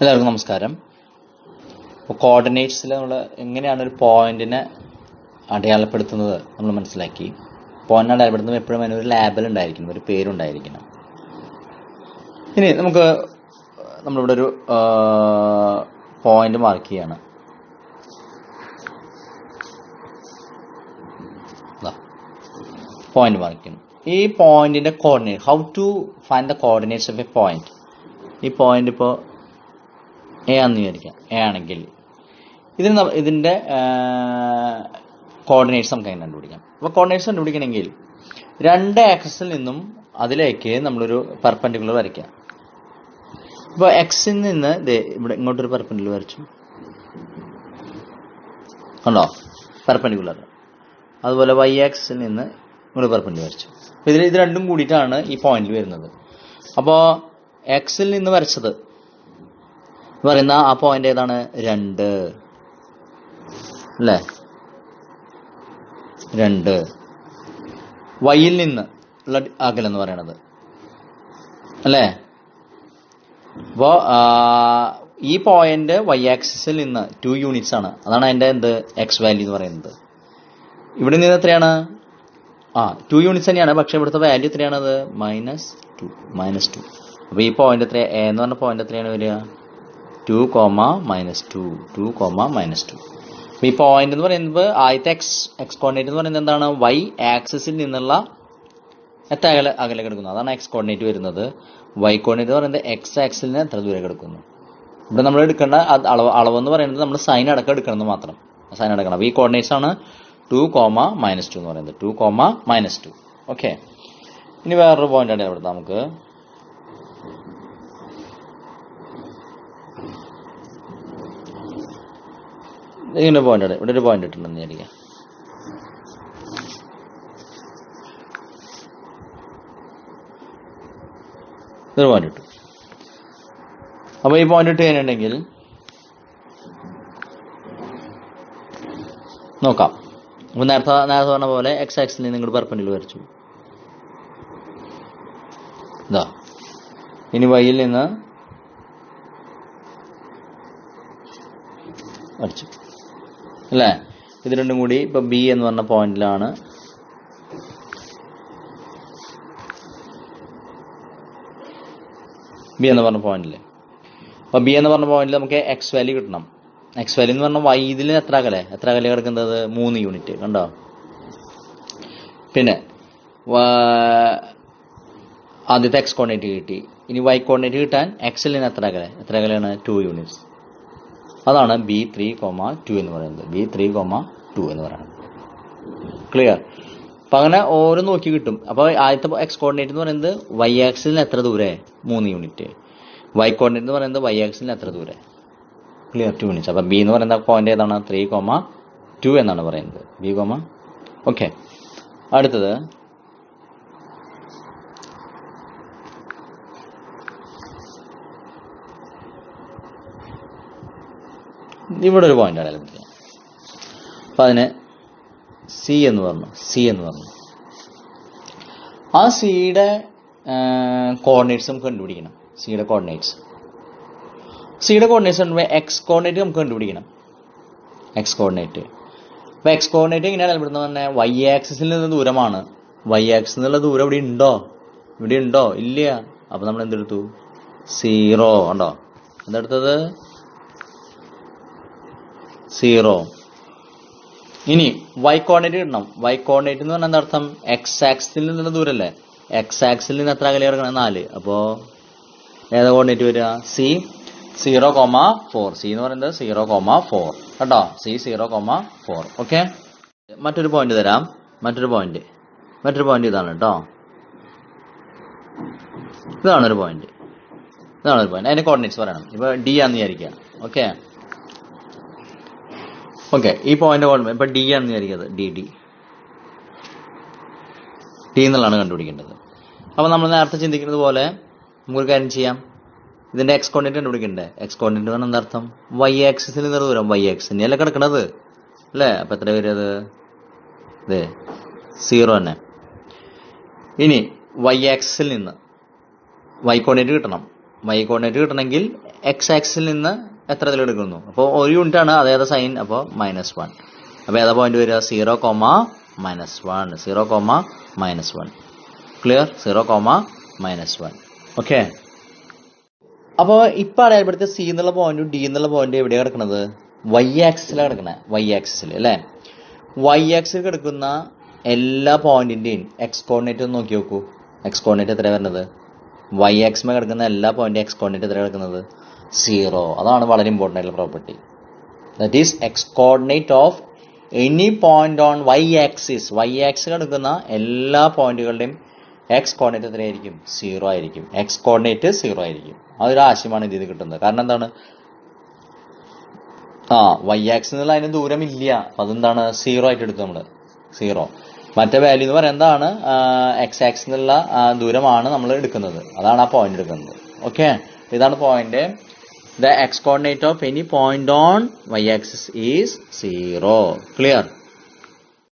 എല്ലാവർക്കും നമസ്കാരം. അപ്പോൾ കോർഡിനേറ്റ്സിൽ നമ്മൾ എങ്ങനെയാണ് ഒരു പോയിന്റിനെ അടയാളപ്പെടുത്തുന്നത് നമ്മൾ മനസ്സിലാക്കി. പോയിന്റ് അടയാളപ്പെടുത്തുമ്പോൾ എപ്പോഴും അതിനൊരു ലേബൽ ഉണ്ടായിരിക്കണം, ഒരു പേരുണ്ടായിരിക്കണം. ഇനി നമ്മളിവിടെ ഒരു പോയിന്റ് മാർക്ക് ചെയ്യാണ്. പോയിന്റ് മാർക്ക് ചെയ്യണം. ഈ പോയിന്റിന്റെ coordinate, how to find the coordinates of a point. ഈ പോയിന്റ് ഇപ്പോൾ എ ആണെന്ന് വിചാരിക്കാം. എ ആണെങ്കിൽ ഇതിന്റെ കോർഡിനേറ്റ്സ് നമുക്ക് എങ്ങനെ കണ്ടുപിടിക്കാം. അപ്പോൾ കോർഡിനേറ്റ്സ് കണ്ടുപിടിക്കണമെങ്കിൽ രണ്ട് ആക്സിസിൽ നിന്നും അതിലേക്ക് നമ്മളൊരു പെർപെൻഡിക്കുലർ വരയ്ക്കാം. ഇപ്പോൾ എക്സിൽ നിന്ന് ഇവിടെ ഇങ്ങോട്ടൊരു പെർപെൻഡിക്കുലർ വരച്ചു, കണ്ടോ, പെർപെൻഡിക്കുലർ. അതുപോലെ വൈ ആക്സിൽ നിന്ന് ഇങ്ങോട്ട് പെർപെൻഡിക്കുലർ വരച്ചു. അപ്പോൾ ഇത് രണ്ടും കൂടിയിട്ടാണ് ഈ പോയിന്റിൽ വരുന്നത്. അപ്പോൾ എക്സിൽ നിന്ന് വരച്ചത് പറയുന്ന ആ പോയിന്റ് ഏതാണ്? 2 അല്ലേ? 2. വൈയിൽ നിന്ന് ഉള്ള അകലം എന്ന് പറയണത് അല്ലേ? അപ്പോ ഈ പോയിന്റ് വൈ ആക്സിസിൽ നിന്ന് 2 യൂണിറ്റ്സ് ആണ്. അതാണ് അതിന്റെ എക്സ് വാല്യൂ എന്ന് പറയുന്നത്. ഇവിടെ നിന്ന് എത്രയാണ്? 2 യൂണിറ്റ്സ് തന്നെയാണ്, പക്ഷെ ഇവിടുത്തെ വാല്യൂ എത്രയാണത്? -2. അപ്പൊ ഈ പോയിന്റ് എത്ര? എ എന്ന് പറഞ്ഞ പോയിന്റ് എത്രയാണ് വരിക? 2, -2. 2, അപ്പൊ ഈ പോയിന്റ് എന്ന് പറയുന്നത് ആദ്യത്തെ എക്സ് കോർഡിനേറ്റ് എന്ന് പറയുന്നത് എന്താണ്? വൈ ആക്സിസിൽ നിന്നുള്ള എത്ര അകലെ കിടക്കുന്നു, അതാണ് എക്സ് കോർഡിനേറ്റ് വരുന്നത്. വൈ കോർഡിനേറ്റ് എന്ന് പറയുന്നത് എക്സ് ആക്സിലിന് എത്ര ദൂരെ കിടക്കുന്നു. ഇവിടെ നമ്മൾ എടുക്കേണ്ട അളവെന്ന് പറയുന്നത് നമ്മൾ സൈൻ അടക്കം എടുക്കണം മാത്രം. സൈൻ അടക്കണം. അപ്പൊ ഈ കോർഡിനേറ്റ്സ് ആണ് 2, -2 എന്ന് പറയുന്നത്. 2, -2. ഓക്കെ. ഇനി വേറൊരു പോയിന്റ് ആണ് ഇവിടെ നമുക്ക്. ഇങ്ങനെ പോയിന്റ് ഇവിടെ ഒരു പോയിന്റ് ഇട്ടുണ്ടെന്ന് വിചാരിക്കാം. ഇതൊരു പോയിന്റ് ഇട്ടു. അപ്പൊ ഈ പോയിന്റ് ഇട്ട് കഴിഞ്ഞിട്ടുണ്ടെങ്കിൽ നോക്കാം. അപ്പൊ നേരത്തെ പറഞ്ഞ പോലെ എക്സ് ആക്സിൽ നിന്ന് ഇങ്ങോട്ട് പെർപെൻഡിക്കുലർ വരച്ചു. ഇതാ. ഇനി വൈയിൽ നിന്ന് വരച്ചു അല്ലേ? ഇത് രണ്ടും കൂടി ഇപ്പൊ ബി എന്ന് പറഞ്ഞ പോയിന്റിലാണ്. ബി എന്ന് പറഞ്ഞ പോയിന്റില്. അപ്പൊ ബി എന്ന് പറഞ്ഞ പോയിന്റിൽ നമുക്ക് എക്സ് വാല്യൂ കിട്ടണം. എക്സ് വാല്യൂ എന്ന് പറഞ്ഞാൽ വൈ ഇതിൽ എത്ര അകലെ കിടക്കുന്നത്? 3 യൂണിറ്റ്. കണ്ടോ? പിന്നെ ആദ്യത്തെ എക്സ് കോർഡിനേറ്റ് കിട്ടി. ഇനി വൈ കോർഡിനേറ്റ് കിട്ടാൻ എക്സിൽ നിന്ന് എത്ര അകലെയാണ്? 2 യൂണിറ്റ്സ്. അതാണ് B3,2 എന്ന് പറയുന്നത്. B3,2 എന്ന് പറയുന്നത്. ക്ലിയർ? അപ്പൊ അങ്ങനെ ഓരോ നോക്കി കിട്ടും. അപ്പൊ ആദ്യത്തെ എക്സ് കോർഡിനേറ്റ് എന്ന് പറയുന്നത് വൈ ആക്സിലിന് എത്ര ദൂരെ? 3 യൂണിറ്റ്. വൈ കോർഡിനേറ്റ് എന്ന് പറയുന്നത് വൈ ആക്സിലിന് എത്ര ദൂരെ? ക്ലിയർ? 2 യൂണിറ്റ്സ്. അപ്പൊ ബി എന്ന് പറയുന്ന പോയിന്റ് ഏതാണ്? 3,2 എന്നാണ് പറയുന്നത്. B, okay. അടുത്തത് ഇവിടെ ഒരു പോയിന്റ് ആണ്. അപ്പൊ അതിന് സി എന്ന് പറഞ്ഞു. ആ സിയുടെ കോർഡിനേറ്റ്സ് നമുക്ക് കണ്ടുപിടിക്കണം. സിയുടെ കോർഡിനേറ്റ്സ് എക്സ് കോർഡിനേറ്റ് നമുക്ക് കണ്ടുപിടിക്കണം. X coordinate. അപ്പൊ എക്സ് കോർഡിനേറ്റ് എങ്ങനെയാണ് ഇവിടുന്ന് തന്നെ? വൈ ആക്സിസിൽ നിന്ന് ദൂരമാണ്. വൈ ആക്സിൽ നിന്നുള്ള ദൂരം ഇവിടെ ഉണ്ടോ? ഇല്ല. അപ്പൊ നമ്മൾ എന്തെടുത്തു? 0. ഉണ്ടോ? എന്തെടുത്തത്? 0. ഇനി വൈ കോർഡിനേറ്റ് കിട്ടണം. വൈ കോർഡിനേറ്റ് എന്ന് പറഞ്ഞാൽ എന്താ അർത്ഥം? എക്സ് ആക്സിൽ നിന്നുള്ള ദൂരല്ലേ? എക്സ് ആക്സിൽ നിന്ന് എത്ര അകലെ കിടക്കണം? 4. അപ്പോ ഏതാ കോർഡിനേറ്റ് വരിക? സി 0,4. സി എന്ന് പറയുന്നത് 0,4. കേട്ടോ? സി 0,4. ഓക്കെ. മറ്റൊരു പോയിന്റ് തരാം. മറ്റൊരു പോയിന്റ് ഇതാണ് കേട്ടോ. ഇതാണൊരു പോയിന്റ്. അതിന്റെ കോർഡിനേറ്റ്സ് പറയണം. ഇപ്പൊ ഡി ആന്ന് വിചാരിക്കുക. ഓക്കെ. ഈ പോയിന്റ് ഇപ്പൊ ഡി ആണെന്ന് വിചാരിക്കുന്നത്. ഡി എന്നുള്ളതാണ് കണ്ടുപിടിക്കേണ്ടത്. അപ്പൊ നമ്മൾ നേരത്തെ ചിന്തിക്കുന്നത് പോലെ നമുക്കൊരു കാര്യം ചെയ്യാം. ഇതിന്റെ എക്സ് കോർഡിനേറ്റ് കണ്ടുപിടിക്കണ്ടേ? എക്സ് കോർഡിനേറ്റ് പറഞ്ഞാൽ എന്താ അർത്ഥം? വൈ ആക്സിസിൽ നിന്ന് ദൂരം. വൈ ആക്സിസ് അല്ലേ കിടക്കണത് അല്ലേ? അപ്പൊ എത്ര വരും? 0 തന്നെ. ഇനി വൈ ആക്സിസിൽ നിന്ന് വൈ കോർഡിനേറ്റ് കിട്ടണം. y കോർഡിനേറ്റ് കിട്ടണമെങ്കിൽ എക്സ് ആക്സിൽ നിന്ന് എത്ര ഇതിൽ എടുക്കുന്നു. അപ്പോൾ ഒരു യൂണിറ്റ് ആണ്, അതേതാ സൈൻ, അപ്പോൾ -1. അപ്പോൾ ഏതാ പോയിന്റ് വരിക? 0,-1. 0,-1. ക്ലിയർ? 0,-1. ഓക്കെ. അപ്പോൾ ഇപ്പം അറിയപ്പെടുത്ത സി എന്നുള്ള പോയിന്റും ഡി എന്നുള്ള പോയിന്റും എവിടെയാണ് കിടക്കുന്നത്? വൈ ആക്സിലാണ് കിടക്കണേ. വൈ ആക്സിൽ അല്ലേ? വൈ ആക്സിൽ കിടക്കുന്ന എല്ലാ പോയിന്റിന്റെയും എക്സ് കോർഡിനേറ്റ് ഒന്ന് നോക്കി നോക്കൂ. എക്സ് കോർഡിനേറ്റ് എത്രയാണ് വരുന്നത്? വൈ ആക്സിൽ കിടക്കുന്ന എല്ലാ പോയിന്റും എക്സ് കോർഡിനേറ്റ് എത്രയാണ് കിടക്കുന്നത്? 0. അതാണ് വളരെ ഇമ്പോർട്ടൻ്റ് ആയിട്ടുള്ള property. That is X coordinate of any point on Y axis. Y ആക്സിൽ കിടക്കുന്ന എല്ലാ പോയിന്റുകളുടെയും എക്സ് കോർഡിനേറ്റ് എത്രയായിരിക്കും? 0 ആയിരിക്കും. എക്സ് കോർഡിനേറ്റ് 0 ആയിരിക്കും. അതൊരു ആശയമാണ് ഇതിൽ കിട്ടുന്നത്. കാരണം എന്താണ്? വൈ ആക്സിൽ നിന്നുള്ള അതിന് ദൂരം ഇല്ല, അപ്പം അതെന്താണ്? 0 ആയിട്ട് എടുത്തു നമ്മൾ. 0. മറ്റേ വാല്യൂ എന്ന് പറയുന്നത് എന്താണ്? എക്സ് ആക്സിൽ നിന്നുള്ള ദൂരമാണ് നമ്മൾ എടുക്കുന്നത്. അതാണ് ആ പോയിന്റ് എടുക്കുന്നത്. ഓക്കെ. ഇതാണ് point. The X coordinate of any point on Y axis is 0. Clear?